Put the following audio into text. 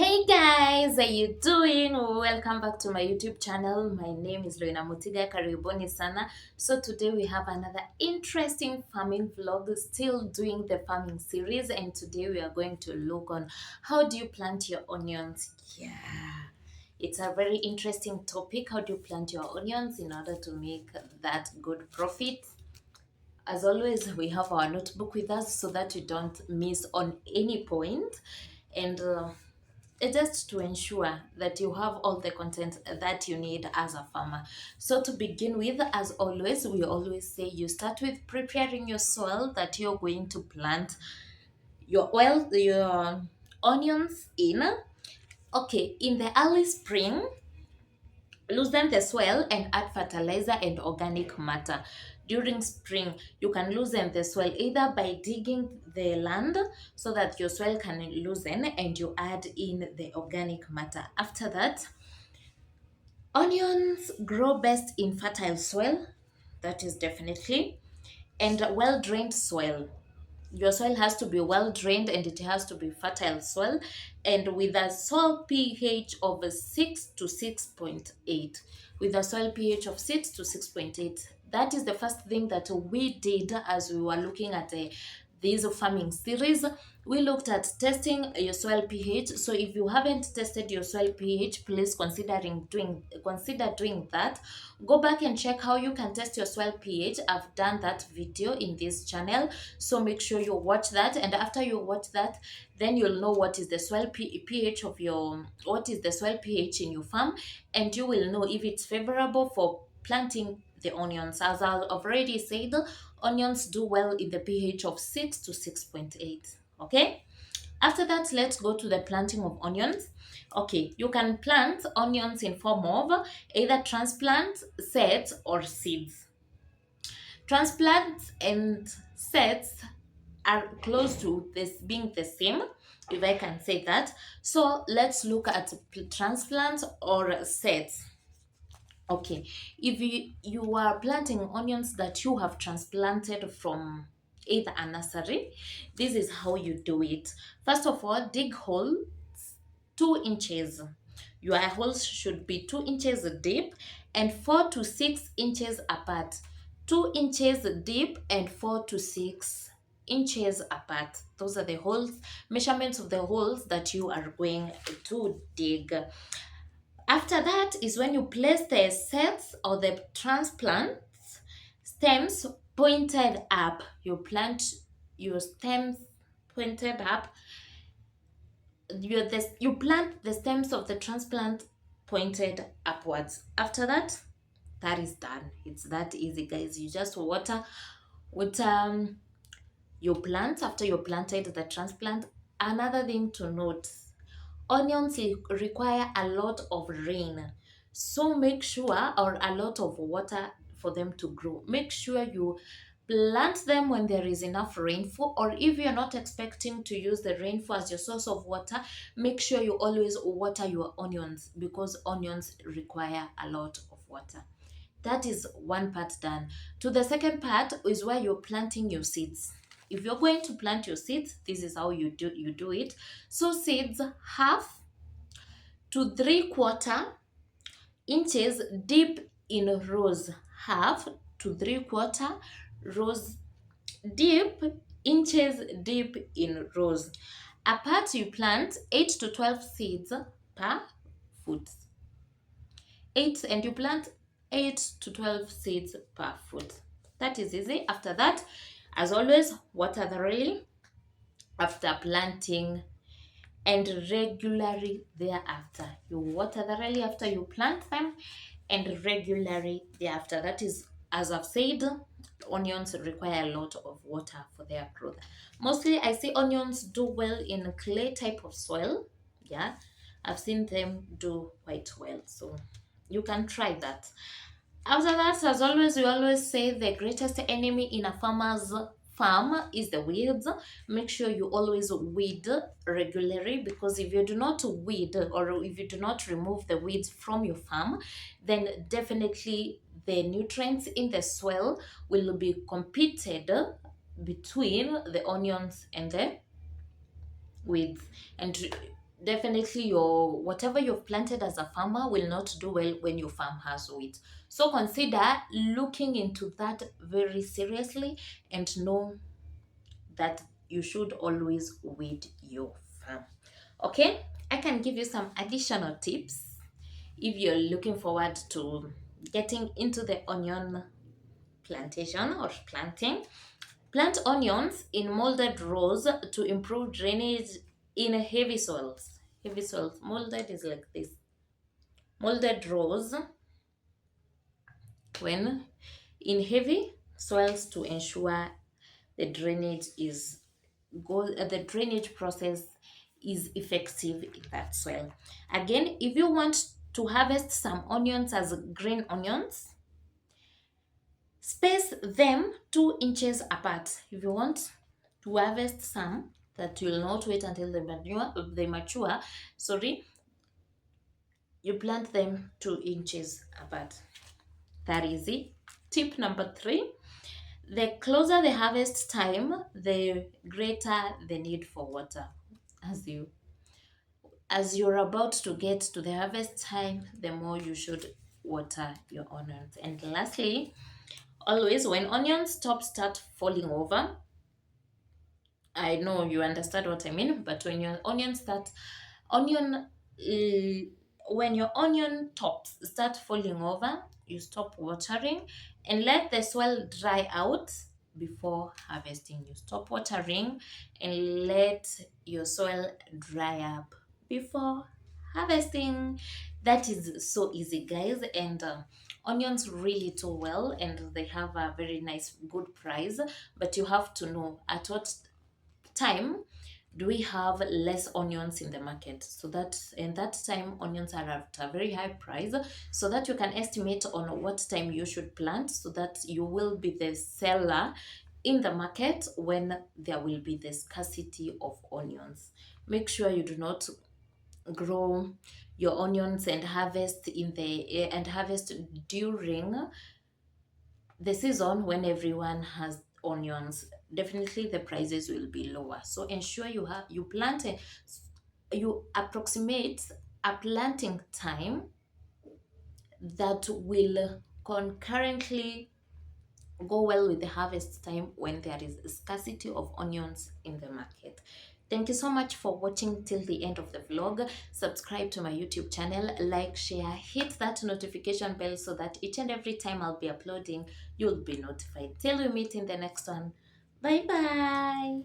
Hey guys, how you doing? Welcome back to my YouTube channel. My name is Loina Mutiga. Karibuni sana. So today we have another interesting farming vlog, still doing the farming series, and today we are going to look on how do you plant your onions. Yeah. It's a very interesting topic. How do you plant your onions in order to make that good profit? As always, we have our notebook with us so that you don't miss on any point. And just to ensure that you have all the content that you need as a farmer. So to begin with, as always, we always say you start with preparing your soil that you're going to plant your onions in. Okay, in the early spring, loosen the soil and add fertilizer and organic matter. During spring, you can loosen the soil either by digging the land so that your soil can loosen and you add in the organic matter. After that, onions grow best in fertile soil, that is definitely, and well drained soil. Your soil has to be well drained and it has to be fertile soil and with a soil pH of 6 to 6.8. With a soil pH of 6 to 6.8. That is the first thing that we did as we were looking at this farming series. We looked at testing your soil pH. So if you haven't tested your soil pH, please consider doing that. Go back and check how you can test your soil pH. I've done that video in this channel, so make sure you watch that, and after you watch that, then you'll know what is the pH of your what is the soil pH in your farm, and you will know if it's favorable for planting the onions. As I've already said, onions do well in the pH of 6 to 6.8. Okay, after that, let's go to the planting of onions. Okay, you can plant onions in form of either transplant, sets, or seeds. Transplants and sets are close to this being the same, if I can say that. So let's look at transplants or sets. Okay, if you are planting onions that you have transplanted from either a nursery, this is how you do it. First of all, dig holes 2 inches. Your holes should be 2 inches deep and 4 to 6 inches apart. 2 inches deep and 4 to 6 inches apart. Those are the holes, measurements of the holes that you are going to dig. After that is when you place the sets or the transplants stems pointed up. You plant your stems pointed up. You plant the stems of the transplant pointed upwards. After that, that is done. It's that easy, guys. You just water with your plants after you planted the transplant. Another thing to note, onions require a lot of rain, so make sure, or a lot of water for them to grow. Make sure you plant them when there is enough rainfall, or if you're not expecting to use the rainfall as your source of water, make sure you always water your onions because onions require a lot of water. That is one part done. To the second part is where you're planting your seeds. If you're going to plant your seeds, this is how you do it. So seeds 1/2 to 3/4 inches deep in rows. 1/2 to 3/4 rows deep, inches deep in rows. Apart, you plant 8 to 12 seeds per foot. 8 and you plant 8 to 12 seeds per foot. That is easy. After that, as always, water thoroughly after planting and regularly thereafter. You water thoroughly after you plant them and regularly thereafter. That is, as I've said, onions require a lot of water for their growth. Mostly I see onions do well in clay type of soil. Yeah, I've seen them do quite well, so you can try that. After that, as always, we always say the greatest enemy in a farmer's farm is the weeds. Make sure you always weed regularly, because if you do not weed or if you do not remove the weeds from your farm, then definitely the nutrients in the soil will be competed between the onions and the weeds, and definitely your whatever you've planted as a farmer will not do well when your farm has weeds. So consider looking into that very seriously and know that you should always weed your farm. Okay, I can give you some additional tips if you're looking forward to getting into the onion plantation or planting. Plant onions in molded rows to improve drainage in heavy soils. Heavy soils, molded is like this. Molded rows when in heavy soils to ensure the drainage is the drainage process is effective in that soil. Again, if you want to harvest some onions as green onions, space them 2 inches apart. If you want to harvest some that will not wait until they mature, sorry, you plant them 2 inches apart. That is it. Tip number 3: the closer the harvest time, the greater the need for water. As you're about to get to the harvest time, the more you should water your onions. And lastly, always when onions start falling over, I know you understand what I mean, but when your onion when your onion tops start falling over, you stop watering and let the soil dry out before harvesting. You stop watering and let your soil dry up before harvesting. That is so easy, guys, and onions really do well, and they have a very nice good price, but you have to know at what time do we have less onions in the market, so that in that time onions are at a very high price, so that you can estimate on what time you should plant, so that you will be the seller in the market when there will be the scarcity of onions. Make sure you do not grow your onions and harvest during the season when everyone has onions. Definitely the prices will be lower, so ensure you approximate a planting time that will concurrently go well with the harvest time when there is a scarcity of onions in the market. Thank you so much for watching till the end of the vlog. Subscribe to my YouTube channel, like, share, hit that notification bell so that each and every time I'll be uploading, you'll be notified. Till we meet in the next one. Bye bye.